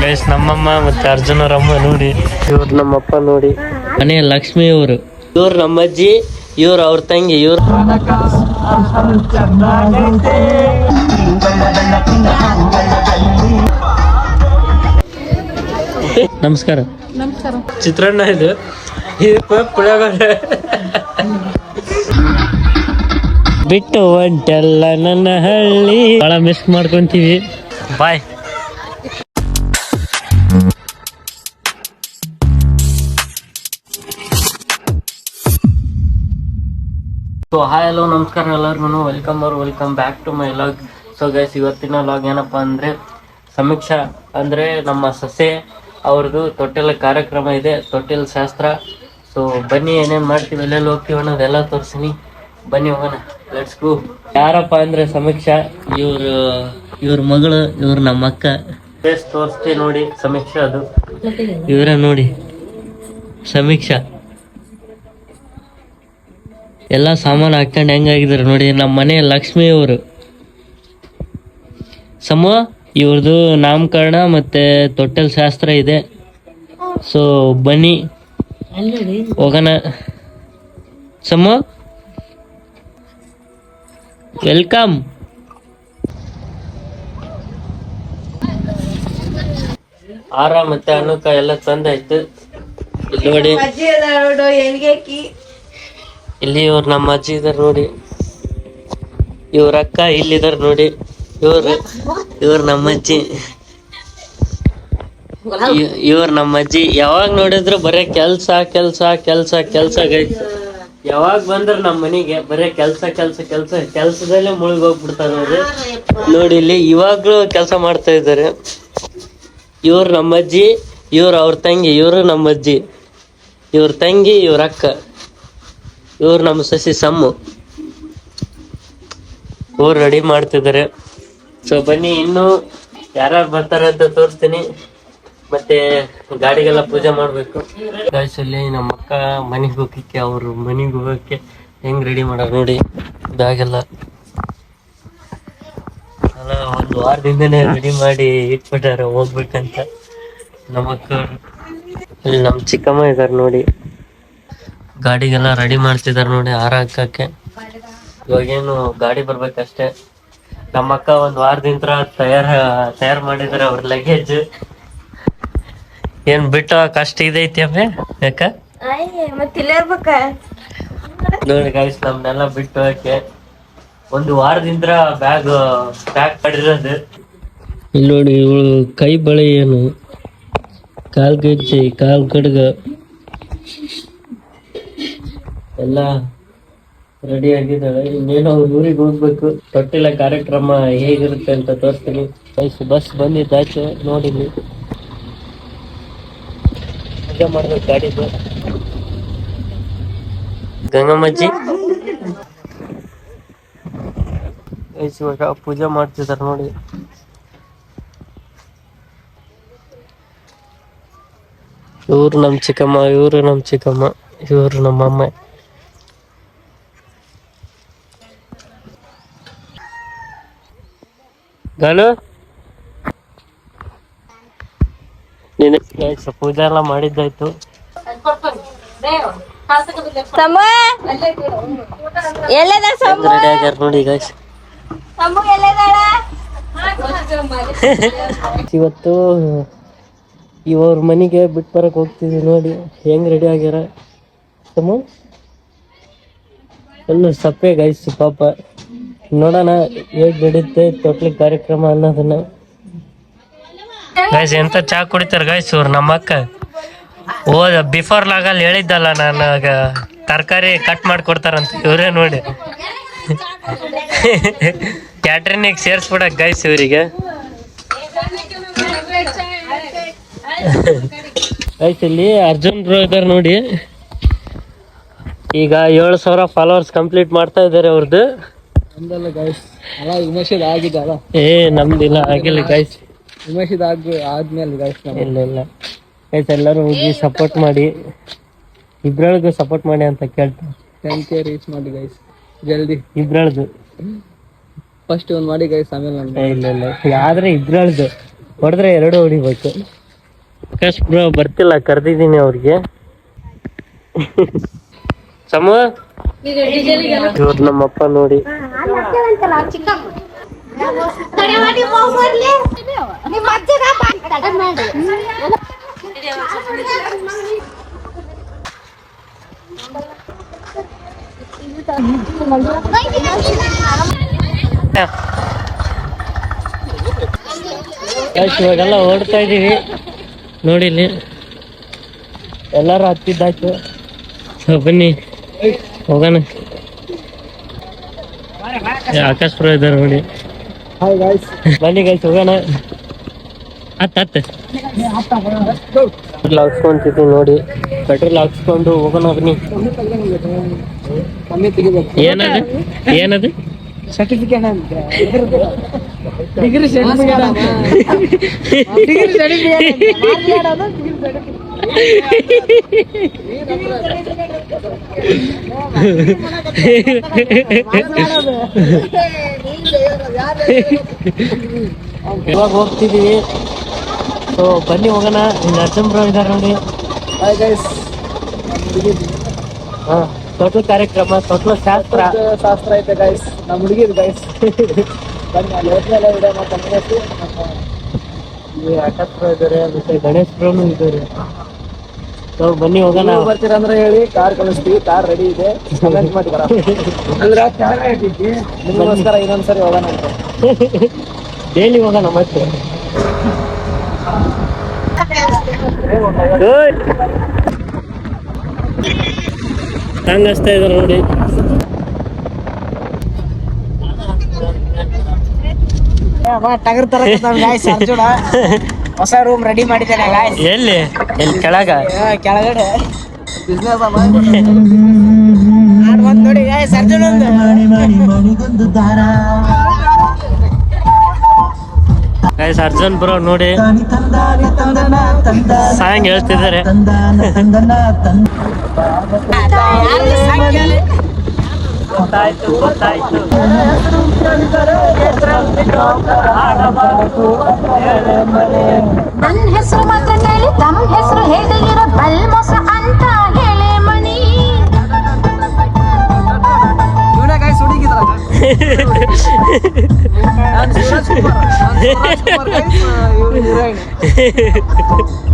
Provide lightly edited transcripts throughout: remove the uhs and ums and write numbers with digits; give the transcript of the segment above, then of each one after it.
Guys ನಮ್ಮಮ್ಮ ಮತ್ತೆ ಅರ್ಜುನರಮ್ಮ ನೋಡಿ, ಇವ್ರು ನಮ್ಮಪ್ಪ ನೋಡಿ, ಮನೆ ಲಕ್ಷ್ಮಿ ಇವರು, ಇವ್ರು ನಮ್ಮಜ್ಜಿ, ಇವ್ರು ಅವ್ರ ತಂಗಿ, ಇವ್ರು ನಮಸ್ಕಾರ. ಚಿತ್ರಾನ್ನ ಇದು ಪುಳಿಯೋಗರೆ ಬಿಟ್ಟು ಒಂಟೆಲ್ಲ ನನ್ನ ಹಳ್ಳಿ ಬಹಳ ಮಿಸ್ ಮಾಡ್ಕೊಂತೀವಿ. ಬಾಯ್. ಸೊ ಹಾಯ್ ಹಲೋ ನಮಸ್ಕಾರ ಎಲ್ಲರಿಗೂ, welcome back to my vlog. So guys, ಇವತ್ತಿನ ಲಾಗ್ ಏನಪ್ಪ ಅಂದರೆ ಸಮೀಕ್ಷಾ ಅಂದರೆ ನಮ್ಮ ಸೊಸೆ ಅವ್ರದ್ದು ತೊಟ್ಟಿಲ ಕಾರ್ಯಕ್ರಮ ಇದೆ, ತೊಟ್ಟಿಲ ಶಾಸ್ತ್ರ. ಸೊ ಬನ್ನಿ ಏನೇನು ಮಾಡ್ತೀವಿ, ಎಲ್ಲೆಲ್ಲಿ ಹೋಗ್ತೀವಿ ಅನ್ನೋದೆಲ್ಲ ತೋರಿಸ್ತೀನಿ, ಬನ್ನಿ ಹೋಗೋಣ, ಲೆಟ್ಸ್ ಗೋ. ಯಾರಪ್ಪ ಅಂದರೆ ಸಮೀಕ್ಷಾ, ಇವ್ರ ಮಗಳು, ಇವ್ರು ನಮ್ಮ ಅಕ್ಕ. ಫೇಸ್ ತೋರಿಸ್ತೀವಿ ನೋಡಿ, ಸಮೀಕ್ಷಾ ಅದು ಇವರ ನೋಡಿ, ಸಮೀಕ್ಷಾ ಎಲ್ಲ ಸಾಮಾನು ಹಾಕ್ಕೊಂಡು ಹೆಂಗಾಗಿದ್ದಾರೆ ನೋಡಿ. ನಮ್ಮ ಮನೆ ಲಕ್ಷ್ಮಿ ಇವರು. ಸಮೋ ಇವ್ರದ್ದು ನಾಮಕರಣ ಮತ್ತೆ ತೊಟ್ಟಲ್ ಶಾಸ್ತ್ರ ಇದೆ. ಸೊ ಬನ್ನಿ ಹೋಗೋಣ. ಸಮೋ ವೆಲ್ಕಮ್. ಆರ ಮತ್ತೆ ಅನುಕ ಎಲ್ಲ ತಂದಾಯ್ತು. ಇಲ್ಲಿ ನೋಡಿ, ಇಲ್ಲಿ ಇವ್ರು ನಮ್ಮ ಅಜ್ಜಿ ಇದಾರೆ ನೋಡಿ, ಇವ್ರ ಅಕ್ಕ ಇಲ್ಲಿದಾರ ನೋಡಿ, ಇವ್ರು ನಮ್ಮ ಅಜ್ಜಿ, ಇವ್ರು ನಮ್ಮ ಅಜ್ಜಿ. ಯಾವಾಗ ನೋಡಿದ್ರು ಬರೇ ಕೆಲ್ಸ ಕೆಲ್ಸ ಕೆಲ್ಸ ಕೆಲ್ಸ ಗೈಸ್. ಯಾವಾಗ ಬಂದ್ರ ನಮ್ಮ ಮನೆಗೆ ಬರೇ ಕೆಲ್ಸ ಕೆಲ್ಸ ಕೆಲ್ಸ ಕೆಲ್ಸದಲ್ಲೇ ಮುಳುಗಿ ಹೋಗ್ಬಿಡ್ತಾರ ಅವ್ರು ನೋಡಿ. ಇಲ್ಲಿ ಇವಾಗ್ಲೂ ಕೆಲಸ ಮಾಡ್ತಾ ಇದ್ದಾರೆ. ಇವ್ರು ನಮ್ಮ ಅಜ್ಜಿ, ಇವ್ರು ಅವ್ರ ತಂಗಿ, ಇವ್ರು ನಮ್ಮ ಅಜ್ಜಿ, ಇವ್ರ ತಂಗಿ, ಇವ್ರ ಅಕ್ಕ, ಇವ್ರು ನಮ್ಮ ಸಸಿ ಸಮ್ಮು. ಇವ್ರು ರೆಡಿ ಮಾಡ್ತಿದ್ದಾರೆ. ಸೊ ಬನ್ನಿ, ಇನ್ನು ಯಾರ್ಯಾರು ಬರ್ತಾರೆ ಅಂತ ತೋರಿಸ್ತೀನಿ. ಮತ್ತೆ ಗಾಡಿಗೆಲ್ಲ ಪೂಜೆ ಮಾಡ್ಬೇಕು ಗೈಸ್. ಅಲ್ಲಿ ನಮ್ಮ ಅಕ್ಕ ಮನೆಗೆ ಹೋಗಕ್ಕೆ, ಅವ್ರ ಮನೆಗೆ ಹೋಗಕ್ಕೆ ಹೆಂಗ್ ರೆಡಿ ಮಾಡೋರು ನೋಡಿ. ಬ್ಯಾಗ್ ಎಲ್ಲ ಒಂದು ವಾರದಿಂದನೇ ರೆಡಿ ಮಾಡಿ ಇಟ್ಬಿಟ್ಟಾರೆ ಹೋಗ್ಬೇಕಂತ ನಮ್ಮ ಅಕ್ಕ. ಇಲ್ಲಿ ನಮ್ಮ ಚಿಕ್ಕಮ್ಮ ಇದಾರೆ ನೋಡಿ, ಗಾಡಿಗೆಲ್ಲ ರೆಡಿ ಮಾಡ್ತಿದಾರೆ ನೋಡಿ, ಹಾರ ಹಾಕಕ್ಕೆ. ಇವಾಗೇನು ಗಾಡಿ ಬರ್ಬೇಕಷ್ಟೇ. ನಮ್ಮ ಅಕ್ಕ ಒಂದ್ ವಾರದಿಂದ ತಯಾರು ಮಾಡಿದಾರೆ ಅವ್ರ ಲಗೇಜ್. ಏನ್ ಬಿಟ್ಟು ಕಷ್ಟ ಇದೈತಿ ಅಮ್ಮೆ ಯಾಕ ನೋಡಿ ಗೈಸ್, ನಮ್ನೆಲ್ಲ ಬಿಟ್ಟು ಹಾಕಿ ಒಂದು ವಾರದಿಂದ ಬ್ಯಾಗ್ ಪ್ಯಾಕ್ ಮಾಡಿರೋದು. ಇಲ್ಲಿ ನೋಡಿ, ಇವಳು ಕೈ ಬಳೆ ಏನು, ಕಾಲ್ ಗೆಜ್ಜೆ, ಕಾಲ್ ಕಡ್ಗ ಎಲ್ಲ ರೆಡಿ ಆಗಿದ್ದಾಳೆ. ಇನ್ನೇನೋ ಅವ್ರ ಊರಿಗೆ ಹೋಗ್ಬೇಕು. ತೊಟ್ಟಿಲ ಕಾರ್ಯಕ್ರಮ ಹೇಗಿರುತ್ತೆ ಅಂತ ತೋರಿಸ್ತೀನಿ. ಬಸ್ ಬಂದಿದ್ದಾಚೆ ನೋಡಿ, ಪೂಜೆ ಮಾಡ್ಬೇಕು ಗಾಡಿದು. ಗಂಗಮ್ಮಜ್ಜಿ ಇವಾಗ ಪೂಜೆ ಮಾಡ್ತಿದಾರೆ ನೋಡಿ. ಇವ್ರು ನಮ್ಮ ಚಿಕ್ಕಮ್ಮ, ಇವ್ರು ನಮ್ಮ ಚಿಕ್ಕಮ್ಮ, ಇವ್ರು ನಮ್ಮಮ್ಮ. ಗಾನು ಪೂಜೆ ಎಲ್ಲ ಮಾಡಿದ್ದಾಯ್ತು. ರೆಡಿ ಆಗ್ಯಾರ ನೋಡಿ ಗೈಸ್. ಇವತ್ತು ಇವ್ರ ಮನೆಗೆ ಬಿಟ್ಟು ಬರಕ್ ಹೋಗ್ತಿದ್ವಿ ನೋಡಿ, ಹೆಂಗ್ ರೆಡಿ ಆಗ್ಯಾರ. ಫುಲ್ ಸಪ್ಪೆ ಗೈಸ್ ಪಾಪ. ನೋಡೋಣ ಹೇಗ್ ನಡೀತೆ ತೊಟ್ಲಿ ಕಾರ್ಯಕ್ರಮ ಅನ್ನೋದನ್ನ. ಗೈಸ್ ಎಂತ ಚಾ ಕುಡಿತಾರ ಗೈಸ್ ಇವ್ರು ನಮ್ಮ ಅಕ್ಕ. ಬಿಫೋರ್ ಲಾಗಲ್ಲಿ ಹೇಳಿದ್ದಲ್ಲ ನನಗ ತರಕಾರಿ ಕಟ್ ಮಾಡಿ ಕೊಡ್ತಾರಂತ, ಇವರೇ ನೋಡಿ. ಕ್ಯಾಟ್ರಿನಿಗೆ ಸೇರ್ಸ್ಬಿಡಕ್ ಗೈಸ್ ಇವರಿಗೆ. ಗೈಸ್ ಇಲ್ಲಿ ಅರ್ಜುನ್ ಬ್ರೋ ಇದಾರೆ ನೋಡಿ, ಈಗ 7,000 ಫಾಲೋವರ್ಸ್ ಕಂಪ್ಲೀಟ್ ಮಾಡ್ತಾ ಇದಾರೆ ಅವ್ರದ್ದು. ಏ ನಮ್ದಿಲ್ಲ, ಆಗಿಲ್ಲ ಗೈಸ್. ಆದ್ಮೇಲೆ ಇಲ್ಲ ಗೈಸ್, ಎಲ್ಲರೂ ಹೋಗಿ ಸಪೋರ್ಟ್ ಮಾಡಿ, ಇಬ್ರಳಿಗೂ ಸಪೋರ್ಟ್ ಮಾಡಿ ಅಂತ ಕೇಳ್ತಾರೆ. 10K ರೀಚ್ ಮಾಡಿ ಗೈಸ್ ಜಲ್ದಿ. ಇಬ್ರಳ್ದು ಫಸ್ಟ್ ಒಂದು ಮಾಡಿ ಗೈಸ್, ಆಮೇಲೆ ಇಲ್ಲ ಆದ್ರೆ ಇಬ್ರಳ್ದು ಹೊಡೆದ್ರೆ 2 ಹೊಡಿಬೇಕು. ಆಕಾಶ್ ಬ್ರೋ ಬರ್ತಿಲ್ಲ, ಕರೆದಿದ್ದೀನಿ ಅವ್ರಿಗೆ. ಸಮೂ ಇವ್ರು ನಮ್ಮಪ್ಪ ನೋಡಿ. ಇವಾಗೆಲ್ಲ ಓಡ್ತಾ ಇದೀವಿ ನೋಡಿ, ಇಲ್ಲಿ ಎಲ್ಲಾರು ಹತ್ತಿದ್ದಾಯ್ತು. ಬನ್ನಿ ಹೋಗೋಣ. ಆಕಾಶ್ ಪುರ ಇದ್ದಾರೆ ನೋಡಿ. ಬನ್ನಿ ಗೈಸ್ ಹೋಗೋಣ. ಪೆಟ್ರೋಲ್ ಹಾಕ್ಸ್ಕೊಂತಿದ್ವಿ ನೋಡಿ, ಪೆಟ್ರೋಲ್ ಹಾಕ್ಸ್ಕೊಂಡು ಹೋಗೋಣ ಬನ್ನಿ. ಏನದು ಸರ್ಟಿಫಿಕೇಟ್ ಡಿಗ್ರಿ ಇವಾಗ ಹೋಗ್ತಿದೀವಿ. ಸೊ ಬನ್ನಿ ಹೋಗೋಣ. ಅರ್ಜುನ್ ಬ್ರೋ ಇದ್ದಾರೆ ನೋಡಿ. ತೊಟ್ಲು ಕಾರ್ಯಕ್ರಮ, ತೊಟ್ಲು ಶಾಸ್ತ್ರ ಐತೆ ಗೈಸ್. ನಮ್ಮ ಹುಡುಗಿರು ಗೈಸ್ ಬನ್ನಿ, ಅಲ್ಲಿ ಹೋದ್ಮೇಲೆ ವಿಡಿಯೋ ಮಾಡ್ಕೊಂಡು ಆಕಾಶ್ ಬ್ರೋ ಇದ್ದಾರೆ, ಮತ್ತೆ ಗಣೇಶ್ ಬ್ರೋನು ಇದ್ದಾರೆ. ಸೊ ಬನ್ನಿ ಹೋಗೋಣ. ಬರ್ತೀರ ಅಂದ್ರೆ ಹೇಳಿ, ಕಾರ್ ಕಳಿಸ್ತೀವಿ. ಕಾರ್ ರೆಡಿ ಇದೆ, ಕಮೆಂಟ್ ಮಾಡಿ ಬರ. ನಿಮಗೋಸ್ಕರ ಇನ್ನೊಂದ್ಸರಿ ಹೋಗೋಣ ಅಂತ. ಡೈಲಿ ಹೋಗೋಣ ಮತ್ತೆ. ಹಂಗಸ್ತಾ ಇದಾರೆ ನೋಡಿ. ಟಗರ್ ತರ ಅರ್ಜುನ ಹೊಸ ರೂಮ್ ರೆಡಿ ಮಾಡಿದ್ದೇನೆ ಗಾಯ್ಸ್. ಎಲ್ಲಿ ಕೆಳಗಡೆ ಬಿಸ್ನೆಸ್ ನೋಡಿ ಗಾಯ್ಸ್. ಅರ್ಜುನ ಅರ್ಜುನ್ ಬ್ರೋ ನೋಡಿ ಸಾಂಗ್ ಹೇಳ್ತಿದ್ದಾರೆ. ನನ್ನ ಹೆಸರು ಮಾತ್ರ ಹೇಳಿ, ತಮ್ಮ ಹೆಸರು ಹೇಳಿರೋ ಬಲ್ಮೋಸ ಅಂತ ಹೇಳಿ ಮಣಿ.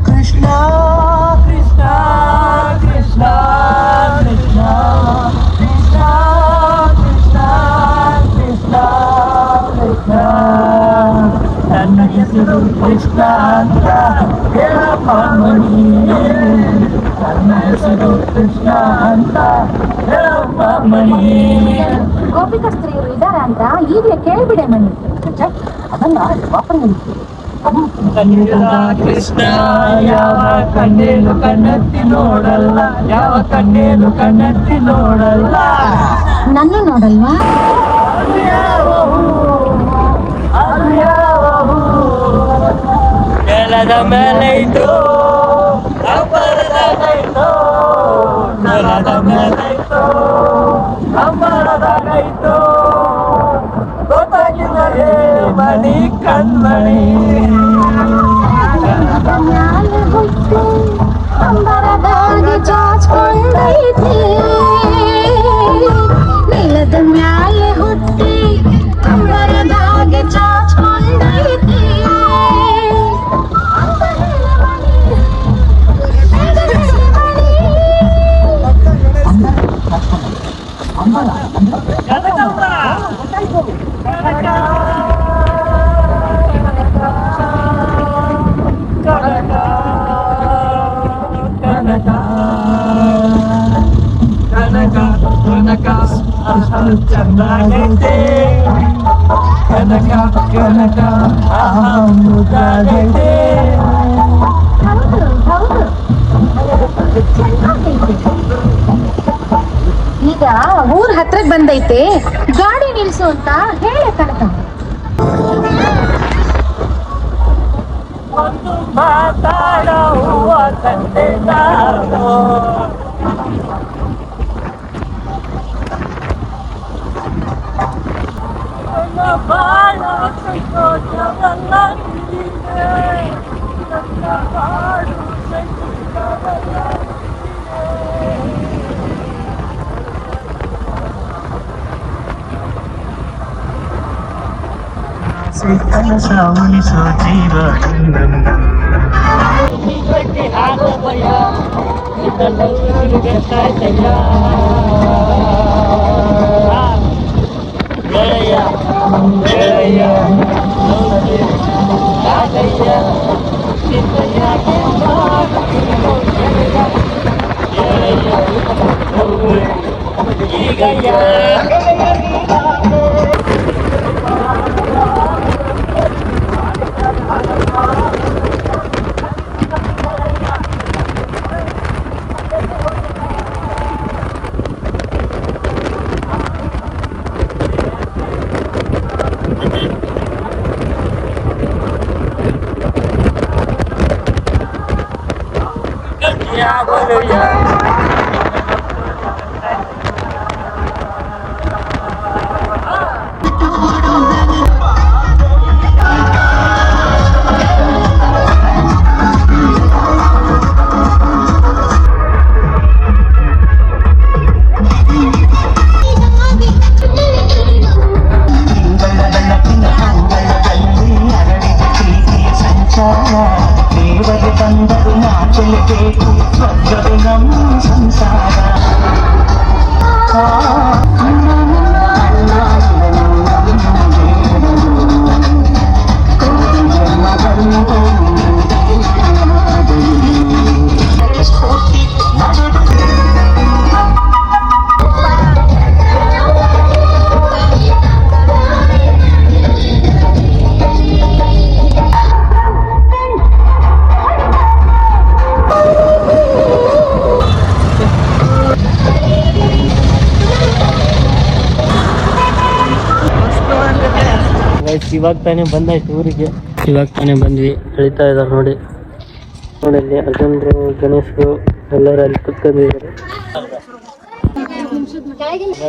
ಕೃಷ್ಣ ಕೃಷ್ಣ ಕೃಷ್ಣ ಕೃಷ್ಣ ಕೃಷ್ಣ ಕೃಷ್ಣ ಕೃಷ್ಣ ಕೃಷ್ಣ. ನನ್ನ ಹೆಸರು ಕೃಷ್ಣ ಅಂತ ಹೇಳಪ್ಪ ಮಣಿ. ನನ್ನ ಹೆಸರು ಕೃಷ್ಣ ಅಂತ ಹೇಳಪ್ಪ ಮಣಿ. ಗೋಪಿಕಸ್ತ್ರೀಯರು ಇದ್ದಾರೆ ಅಂತ ಈಗಲೇ ಕೇಳ್ಬಿಡೆ ಮಣಿ. ಅದನ್ನ ವಾಪಸ್ ಕೃಷ್ಣ ಯಾವ ಕಣ್ಣೇನು ಕಣ್ಣೆತ್ತಿ ನೋಡಲ್ಲ, ಯಾವ ಕಣ್ಣೇನು ಕಣ್ಣೆತ್ತಿ ನೋಡಲ್ಲ. ನನ್ನ ನೋಡಲ್ವಾ? ನೆಲದ ಮೇಲೆ ಇದ್ದು ಅಂಬರದಾಗೈತೋ, ನೆಲದ ಮೇಲೆ ಇತ್ತು ಅಂಬರದಾಗೈತೋ, ಗೊತ್ತಾಗಿಲ್ಲ ಹೇ ಮಣಿ ಕಣ್ಮಣಿ. ಮ್ಯಾಲೆ ಹುಟ್ಟಿ ಅಂಬರದಾಗಿ ಚಾಚ್ಕೊಂಡೈತಿ, ನೆಲದ ಮ್ಯಾಲೆ ಹುಟ್ಟಿ ಅಂಬರದಾಗಿ ಚಾಚ್ಕೊಂಡೈತಿ. ಚಂದಾಗೈತೆ ಕನಕ ಕನಕ ಮುದ್ದಾಗೈತೆ. ಹೌದು ಹೌದು, ಈಗ ಊರ್ ಹತ್ರಕ್ ಬಂದೈತೆ, ಗಾಡಿ ನಿಲ್ಸು ಅಂತ ಹೇಳೆ ಕನಕ. ಒಂದು ಮಾತಾಡೋ ಹೂವ ಕಂಡೆ ನಾನು, ಬಾಳ ಸಂತೋಷವಲ್ಲ ಉಳಿಸೋ ಜೀವ ದೇವರ ಬಂದರು ನಾಚಲೇಬೇಕು ಸ್ವರ್ಗವೇ ನಮ್ಮ ಸಂಸಾರ ಇವಾಗ ತಾನೇ ಬಂದಾಯ್ತು ಊರಿಗೆ. ಇವಾಗ ತಾನೇ ಬಂದ್ವಿ. ಹೇಳ್ತಾ ಇದ್ದಾರೆ ನೋಡಿ ಅಲ್ಲಿ ಅರ್ಜುನ್ರು ಗಣೇಶರು ಎಲ್ಲರೂ ಅಲ್ಲಿ ಕುತ್ಕೊಂಡಿದ್ದಾರೆ.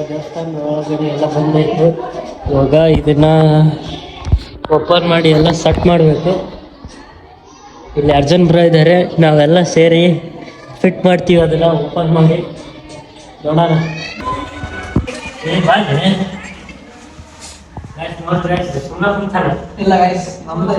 ದೇವಸ್ಥಾನ ಒಳಗಡೆ ಎಲ್ಲ ಬಂದಾಯ್ತು. ಇವಾಗ ಇದನ್ನ ಓಪನ್ ಮಾಡಿ ಎಲ್ಲ ಸೆಟ್ ಮಾಡಬೇಕು. ಇಲ್ಲಿ ಅರ್ಜುನ್ ಬ್ರೋ ಇದ್ದಾರೆ, ನಾವೆಲ್ಲ ಸೇರಿ ಫಿಟ್ ಮಾಡ್ತೀವಿ ಅದನ್ನ ಓಪನ್ ಮಾಡಿ ನೋಡೋಣ. ಇಲ್ಲ ಗೈಸ್ ನಮ್ದೇ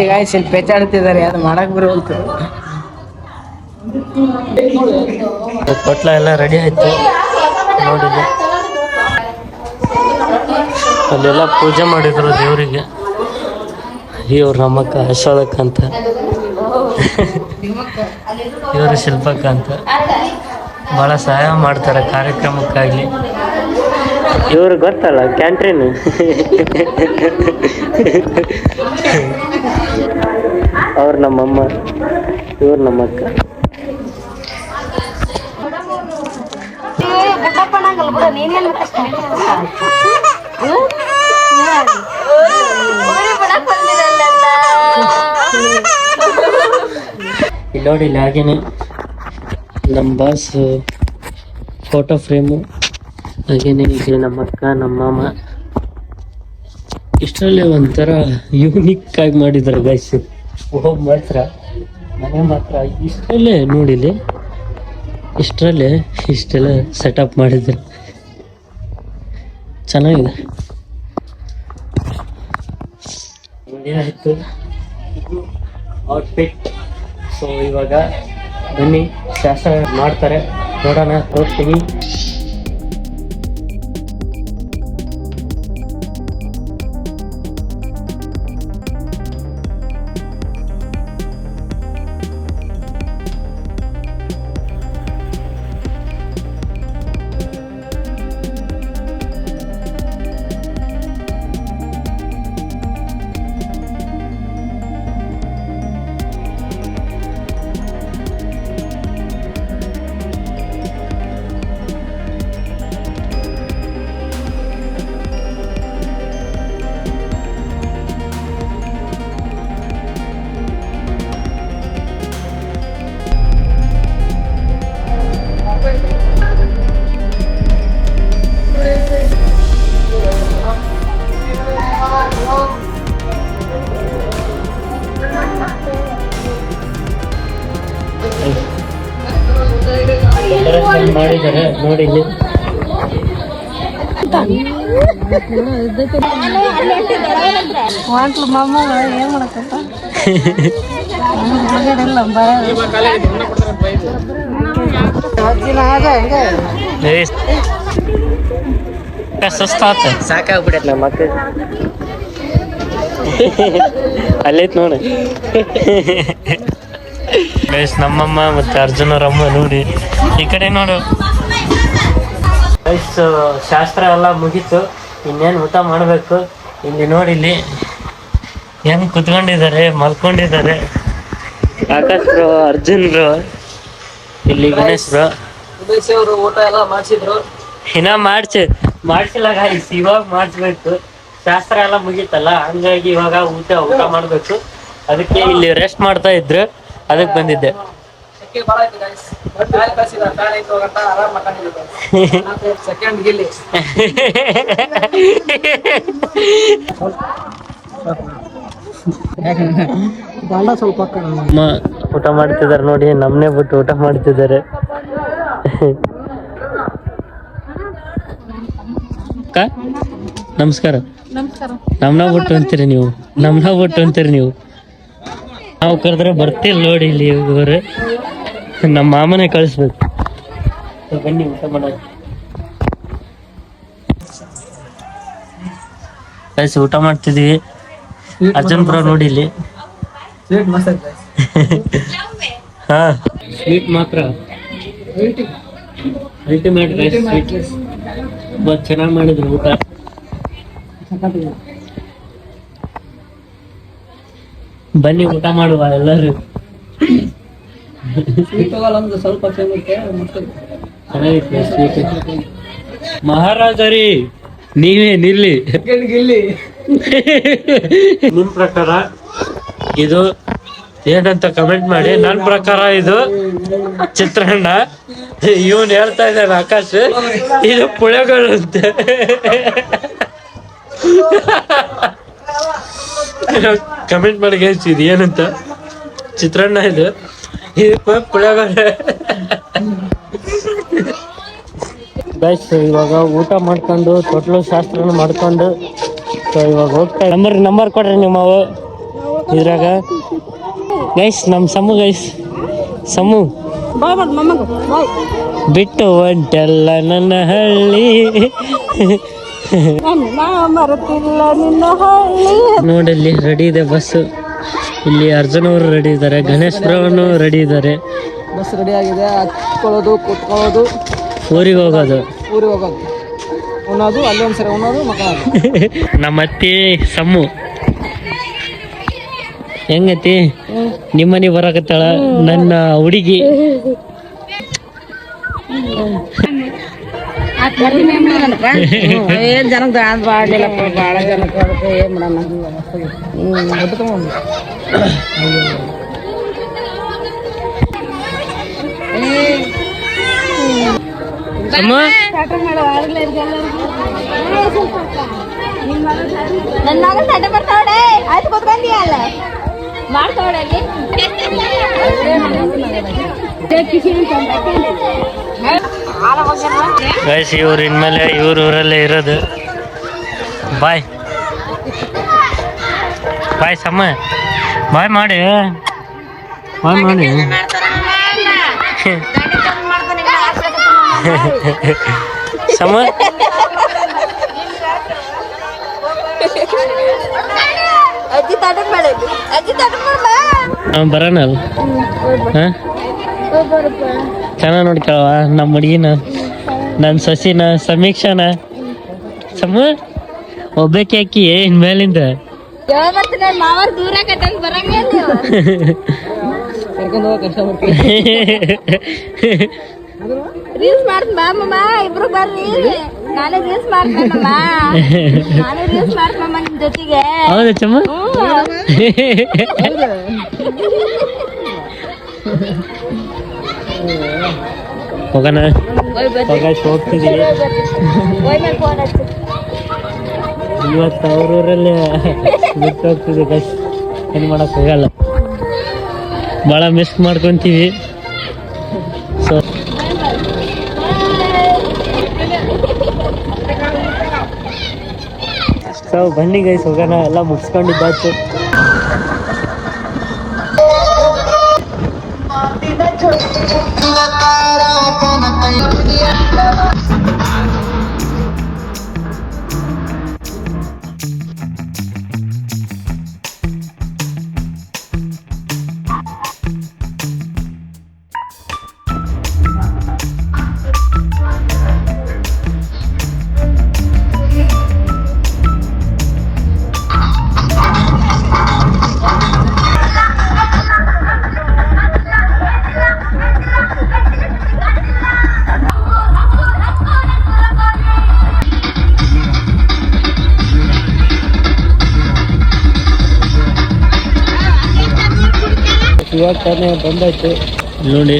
ಗೈಸ್ ಇಲ್ಲಿ ಪೇಚಾಡ್ತಿದ್ದಾರೆ, ಅದು ಮಾಡಕ್ ಬರುವಂತು. ತೊಟ್ಲ ಎಲ್ಲ ರೆಡಿ ಆಯ್ತು ನೋಡಿದ್ದೆ. ಅಲ್ಲೆಲ್ಲ ಪೂಜೆ ಮಾಡಿದ್ರು ದೇವರಿಗೆ. ಇವ್ರು ನಮ್ಮಕ್ಕ ಯಶೋದಕ್ಕ ಅಂತ, ಇವರು ಶಿಲ್ಪಕ್ಕ ಅಂತ. ಭಾಳ ಸಹಾಯ ಮಾಡ್ತಾರೆ ಕಾರ್ಯಕ್ರಮಕ್ಕಾಗಲಿ. ಇವ್ರು ಗೊತ್ತಲ್ಲ ಕ್ಯಾಂಟ್ರೀನ್. ಅವ್ರು ನಮ್ಮಮ್ಮ, ಇವ್ರು ನಮ್ಮಕ್ಕ. ಇಲ್ಲಿ ನೋಡಿ, ಇಲ್ಲಿ ಹಾಗೇನೆ ನಮ್ಮ ಬಾಸ್ ಫೋಟೋ ಫ್ರೇಮು, ಹಾಗೇನೆ ಇಲ್ಲಿ ನಮ್ಮ ಅಕ್ಕ ನಮ್ಮ ಮಾಮ. ಇಷ್ಟರಲ್ಲೇ ಒಂಥರ ಯೂನಿಕ್ ಆಗಿ ಮಾಡಿದ್ದಾರೆ ಗೈಸ್. ಮಾತ್ರ ಮನೆ ಮಾತ್ರ ಇಷ್ಟರಲ್ಲೇ ನೋಡಿಲಿ, ಇಷ್ಟರಲ್ಲೇ ಇಷ್ಟೆಲ್ಲ ಸೆಟಪ್ ಮಾಡಿದ್ದಾರೆ. ಚೆನ್ನಾಗಿದೆ. ಆಯಿತು ಔಟ್ಫಿಟ್. ಸೊ ಇವಾಗ ಬನ್ನಿ ಶಾಸ್ತ್ರ ಮಾಡ್ತಾರೆ, ನೋಡೋಣ, ಹೋಗ್ತೀನಿ. ಮಾಡಿದ್ದಾರೆ ನೋಡಿ ಇಲ್ಲಿ. ಏನ್ ಮಾಡಕ್ಕಂತ ಸುಸ್ತಾತ ಸಾಕಾಗ್ಬಿಡತ್ ನಮ್ಮ ಮಕ್ಕ ಅಲ್ಲೈತ್ ನೋಡು. ಗೈಸ್ ನಮ್ಮಮ್ಮ ಮತ್ತೆ ಅರ್ಜುನರಮ್ಮ ನೋಡಿ ಈ ಕಡೆ ನೋಡು. ಗೈಸ್ ಶಾಸ್ತ್ರ ಎಲ್ಲ ಮುಗೀತು, ಇನ್ನೇನು ಊಟ ಮಾಡಬೇಕು. ಇಲ್ಲಿ ನೋಡಿ ಇಲ್ಲಿ ಹೆಂಗ್ ಕುತ್ಕೊಂಡಿದ್ದಾರೆ, ಮಲ್ಕೊಂಡಿದ್ದಾರೆ. ಆಕಾಶ್ ಬ್ರೋ, ಅರ್ಜುನ್ ಬ್ರೋ, ಇಲ್ಲಿ ಗಣೇಶ್ ಬ್ರೋ. ಅವರು ಊಟ ಎಲ್ಲ ಮಾಡಿಸಿದ್ರು. ಇನ್ನ ಮಾಡ್ಸಿಲ್ಲ ಗಾಯ್ಸ್, ಇವಾಗ ಮಾಡಿಸ್ಬೇಕು. ಶಾಸ್ತ್ರ ಎಲ್ಲ ಮುಗೀತಲ್ಲ, ಹಂಗಾಗಿ ಇವಾಗ ಊಟ ಮಾಡ್ಬೇಕು. ಅದಕ್ಕೆ ಇಲ್ಲಿ ರೆಸ್ಟ್ ಮಾಡ್ತಾ ಇದ್ರು, ಅದಕ್ಕೆ ಬಂದಿದ್ದೆ. ಸೆಕೆಂಡ್ ಗಿಲ್ಲಿ ಸ್ವಲ್ಪ ಅಮ್ಮ ಊಟ ಮಾಡ್ತಿದ್ದಾರೆ ನೋಡಿ, ನಮ್ಮನ್ನೇ ಬಿಟ್ಟು ಊಟ ಮಾಡ್ತಿದ್ದಾರೆ. ಅಕ್ಕ ನಮಸ್ಕಾರ. ನಮ್ಮನ್ನ ಬಿಟ್ಟು ಅಂತೀರಿ ನೀವು, ನಾವು ಕರೆದ್ರೆ ಬರ್ತಿಲ್ಲ ನೋಡಿ. ಇಲ್ಲಿ ಇವರು ನಮ್ಮ ಮಾಮನೇ ಕಳಿಸ್ಬೇಕು. ಬನ್ನಿ ಊಟ ಮಾಡೋದು. ಕಳಿಸಿ ಊಟ ಮಾಡ್ತಿದೀವಿ. ಅರ್ಜುನ್ ಬ್ರೋ ನೋಡಿ ಇಲ್ಲಿ. ಹಾ ಸ್ವೀಟ್ ಮಾತ್ರ ಅಲ್ಟಿಮೇಟ್ ರೈಸ್ ಸ್ವೀಟ್. ತುಂಬಾ ಚೆನ್ನಾಗಿ ಮಾಡಿದ್ರು ಊಟ. ಬನ್ನಿ ಊಟ ಮಾಡುವ ಎಲ್ಲರೂ. ಸ್ವಲ್ಪ ಚೆನ್ನಾಗಿತ್ತು ಸ್ವೀಟ್. ಮಹಾರಾಜರಿ ನೀವೇ ನಿಲ್ಲಿ. ನಿಮ್ ಪ್ರಕಾರ ಇದು ಏನಂತ ಕಮೆಂಟ್ ಮಾಡಿ. ನನ್ನ ಪ್ರಕಾರ ಇದು ಚಿತ್ರಾನ್ನ. ಇವನ್ ಹೇಳ್ತಾ ಇದ್ದಾನೆ ಆಕಾಶ್, ಇದು ಪುಳೆಗಳು ಅಂತ. ಕಮೆಂಟ್ ಮಾಡಿ ಗೈಸ್, ಇದು ಏನಂತ. ಚಿತ್ರಾನ್ನ ಇದು ಪುಳೆಗಳು. ಗೈಸ್ ಇವಾಗ ಊಟ ಮಾಡ್ಕೊಂಡು ತೊಟ್ಲು ಶಾಸ್ತ್ರನ ಮಾಡ್ಕೊಂಡು ಇವಾಗ ಹೋಗ್ತಾ. ನಂಬರ್ ಕೊಡ್ರಿ ನಿಮ್ಮವು ಇದ್ರಾಗ. ಗೈಸ್ ನಮ್ಮ ಸಮು, ಗೈಸ್ ಸಮು ಬಿಟ್ಟು ಒಂಟೆಲ್ಲ ನನ್ನ ಹಳ್ಳಿ. ನೋಡಲ್ಲಿ ರೆಡಿ ಇದೆ ಬಸ್. ಇಲ್ಲಿ ಅರ್ಜುನ್ ಅವರು ರೆಡಿ ಇದ್ದಾರೆ, ಗಣೇಶ್ ಬ್ರವನು ರೆಡಿ ಇದ್ದಾರೆ. ಬಸ್ ರೆಡಿ ಆಗಿದೆ. ಹತ್ಕೊಳ್ಳೋದು, ಕೂತ್ಕೊಳ್ಳೋದು, ಊರಿಗೆ ಹೋಗೋದು. ಉಣ್ಣೋದು, ಅಲ್ಲಿ ಒಂದ್ಸರಿ ಉಣ್ಣೋದು, ಮಕ್ಕಳದು. ನಮ್ಮ ಅತ್ತಿ ಸಮ್ಮು ಹೆಂಗತಿ ನಿಮ್ಮನೆ ಬರಕತ್ತಾಳ ನನ್ನ ಹುಡುಗಿ. ಏನ್ ಜನಕ್ಕೆ ಬಾಡ್ಲಿಲ್ಲಪ್ಪ, ಭಾಳ ಜನಕ್ಕೆ ಅದಕ್ಕೆ ಏನ್ ಮಾಡೋಣ. ನನ್ನ ಮಗ ಸಡ್ಡ ಬರ್ತಾವಡೆ, ಆಯ್ತು ಕೂತ್ಕೊಂಡಿಯಲ್ಲ ಮಾಡ್ತಾವಡೆ. ಗೈಸ್ ಇವ್ರು ಇನ್ಮೇಲೆ ಇವ್ರ ಊರಲ್ಲೇ ಇರೋದು. ಬಾಯ್ ಬಾಯ್ ಸಮ್ಮ, ಬಾಯ್ ಮಾಡಿ ಸಮ. ಬರೋಣ ಅಲ್ಲ. ಹಾಂ ಚೆನ್ನಾಗಿ ನೋಡ್ಕೊಳವ ನಮ್ಮ ಹುಡುಗಿನ, ನನ್ನ ಸೊಸಿನ, ಸಮೀಕ್ಷಾನ. ಸಮ ಒಬ್ಬಕ್ಕೆ ಹಾಕಿ ಇನ್ ಮೇಲಿಂದ ಮಾವರ್ ದೂರ ಕಟ್ಟಂಗ್ ಬರಂಗ ರೀಲ್ಸ್ ಮಾಡ್ತೀನಿ ಬಾ ಮಮ್ಮ, ಇಬ್ರು ಬರ್ರಿ. ನಾನು ರೀಲ್ಸ್ ಮಾಡ್ತೀನಮ್ಮ, ನಿಮ್ ಜೊತೆಗೆ. ಹೌದಾ ಚಮ್ಮ? ಹೋಗೋಣ, ಹೋಗ್ತಿದೀವಿ ಇವತ್ತು. ಅವ್ರೂರಲ್ಲೇ ಬಿಟ್ಟು ಹೋಗ್ತಿದ್ವಿ ಗೈಸ್, ಏನು ಮಾಡಕ್ ಹೋಗಲ್ಲ. ಭಾಳ ಮಿಸ್ ಮಾಡ್ಕೊಂತೀವಿ. ಸೊ ಸೊ ಬನ್ನಿ ಗೈಸ್ ಹೋಗೋಣ, ಎಲ್ಲ ಮುಗಿಸ್ಕೊಂಡಿದ್ದಾಯ್ತು. ಇವಾಗ ತಾನೇ ಬಂದಾಯ್ತು ನೋಡಿ,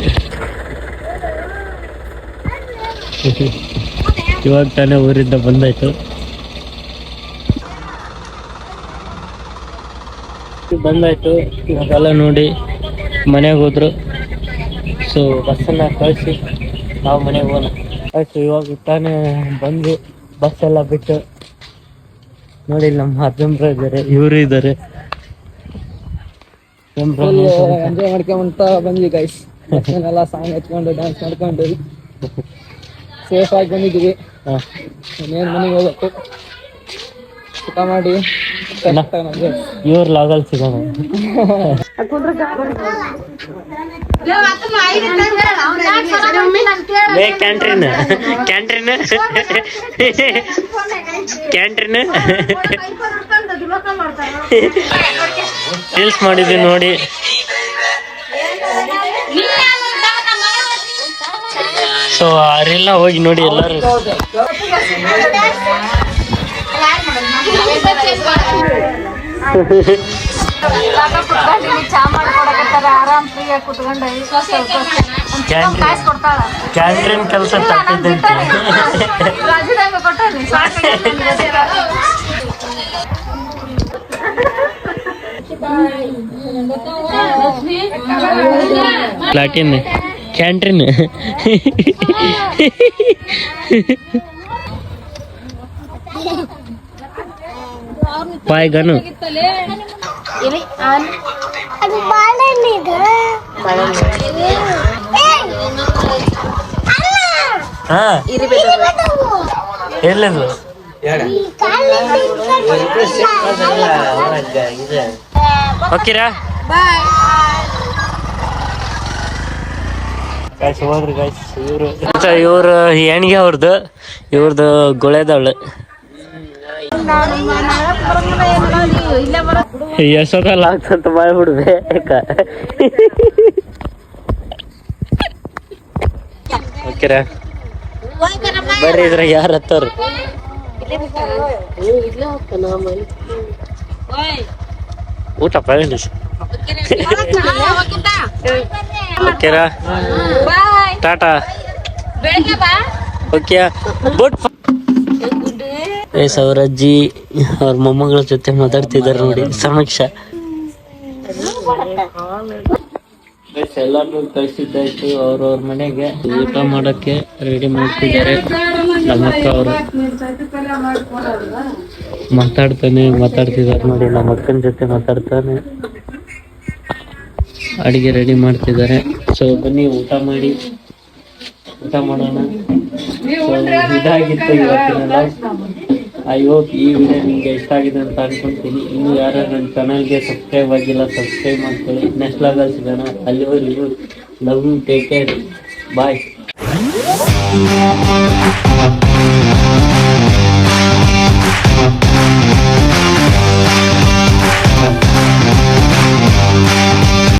ಇವಾಗ ತಾನೇ ಊರಿಂದ ಬಂದಾಯ್ತು. ಇವಾಗೆಲ್ಲ ನೋಡಿ ಮನೆಗೆ ಹೋದ್ರು. ಸೊ ಬಸ್ಸನ್ನು ಕಳಿಸಿ ನಾವು ಮನೆಗೆ ಹೋಗೋಣ ಆಯ್ತು. ಇವಾಗ ತಾನೇ ಬಂದು ಬಸ್ ಎಲ್ಲ ಬಿಟ್ಟು ನೋಡಿ ನಮ್ಮ ಅಜ್ಜಂಬ್ರ ಇದ್ದಾರೆ, ಇವರು ಇದ್ದಾರೆ. ಎಂಜಾಯ್ ಮಾಡ್ಕೊಂತ ಬಂದ್ವಿ ಗೈಸ್. ಎಲ್ಲ ಸಾಂಗ್ ಹಚ್ಕೊಂಡು ಡ್ಯಾನ್ಸ್ ಮಾಡ್ಕೊಂಡು ಸೇಫ್ ಆಗಿ ಬಂದಿದ್ದೀವಿ. ಇನ್ನೇನು ಮನೆಗೆ ಹೋಗ್ಬೇಕು, ಊಟ ಮಾಡಿ ಇವ್ರ ಲಾಗಲ್ ಸಿಗೋಣ. ಕ್ಯಾಂಟ್ರಿನ್ ಕ್ಯಾಂಟ್ರಿನ್ ಕ್ಯಾಂಟ್ರಿನ್ ರೀಲ್ಸ್ ಮಾಡಿದ್ವಿ ನೋಡಿ. ಸೊ ಆ ರೀಲ್ನ ಹೋಗಿ ನೋಡಿ ಎಲ್ಲರೂ. ಕ್ಯಾಂಟ್ರಿನ್ ಕೆಲಸ ತಪ್ಪಿದ್ದಂತೆ. ಪ್ಲಾಟಿನ್ ಕ್ಯಾಂಟ್ರಿನ್ ಪಾಯ್ಗನು ಎಲ್ಲದು ಓಕೆರಾ ಗಾಯ್ಸ್ ಹೋದ್ರಿ ಗಾಯ್ಸ್. ಇವ್ರು ಹೆಣ್ಗೆ ಇವ್ರದ್ದು ಗೊಳೆದವಳು ಎಷ್ಟೊತ್ತಲ್ಲ ಆಗ್ತಂತ ಮಾಡ್ಬಿಡ್ದೆ. ಓಕೆರಾ ಬರ್ರಿ, ಇದ್ರಾಗ ಯಾರು ಹತ್ತವ್ರು? ಊಟ ಪ್ರವೇಶ. ಓಕೆರಾ ಟಾಟಾ. Okay good. ಅವ್ರ ಅಜ್ಜಿ ಅವ್ರ ಮೊಮ್ಮಗಳ ಜೊತೆ ಮಾತಾಡ್ತಿದ್ದಾರೆ ನೋಡಿ ಸಮೀಕ್ಷಾ. ಎಲ್ಲಾರ್ಗೂ ಕಳಿಸಿದ್ದಾಯ್ತು ಅವ್ರವ್ರ ಮನೆಗೆ. ಊಟ ಮಾಡಕ್ಕೆ ರೆಡಿ ಮಾಡ್ತಿದ್ದಾರೆ ನಮ್ಮ ಅಕ್ಕ ಅವರು. ಮಾತಾಡ್ತಿದ್ದಾರೆ ನೋಡಿ, ನಮ್ಮ ಅಕ್ಕನ ಜೊತೆ ಮಾತಾಡ್ತಾನೆ ಅಡಿಗೆ ರೆಡಿ ಮಾಡ್ತಿದ್ದಾರೆ. ಸೊ ಬನ್ನಿ ಊಟ ಮಾಡೋಣ. ಇದಾಗಿತ್ತು ಇವತ್ತಿನೆಲ್ಲ. ಐ ಹೋಪ್ ಈ ವಿಡಿಯೋ ನಿಮಗೆ ಇಷ್ಟ ಆಗಿದೆ ಅಂತ ಅನ್ಕೊಂತೀನಿ. ಇನ್ನು ಯಾರು ನನ್ನ ಚಾನಲ್ಗೆ ಸಬ್ಸ್ಕ್ರೈಬ್ ಆಗಿಲ್ಲ, ಸಬ್ಸ್ಕ್ರೈಬ್ ಮಾಡ್ಕೊಳ್ಳಿ. ನೆಕ್ಸ್ಟ್ ಲಾಗಲ್ಲಿ ಸಿಗೋಣ. ಅಲ್ಲಿವರೆಗೂ love you, take care, bye.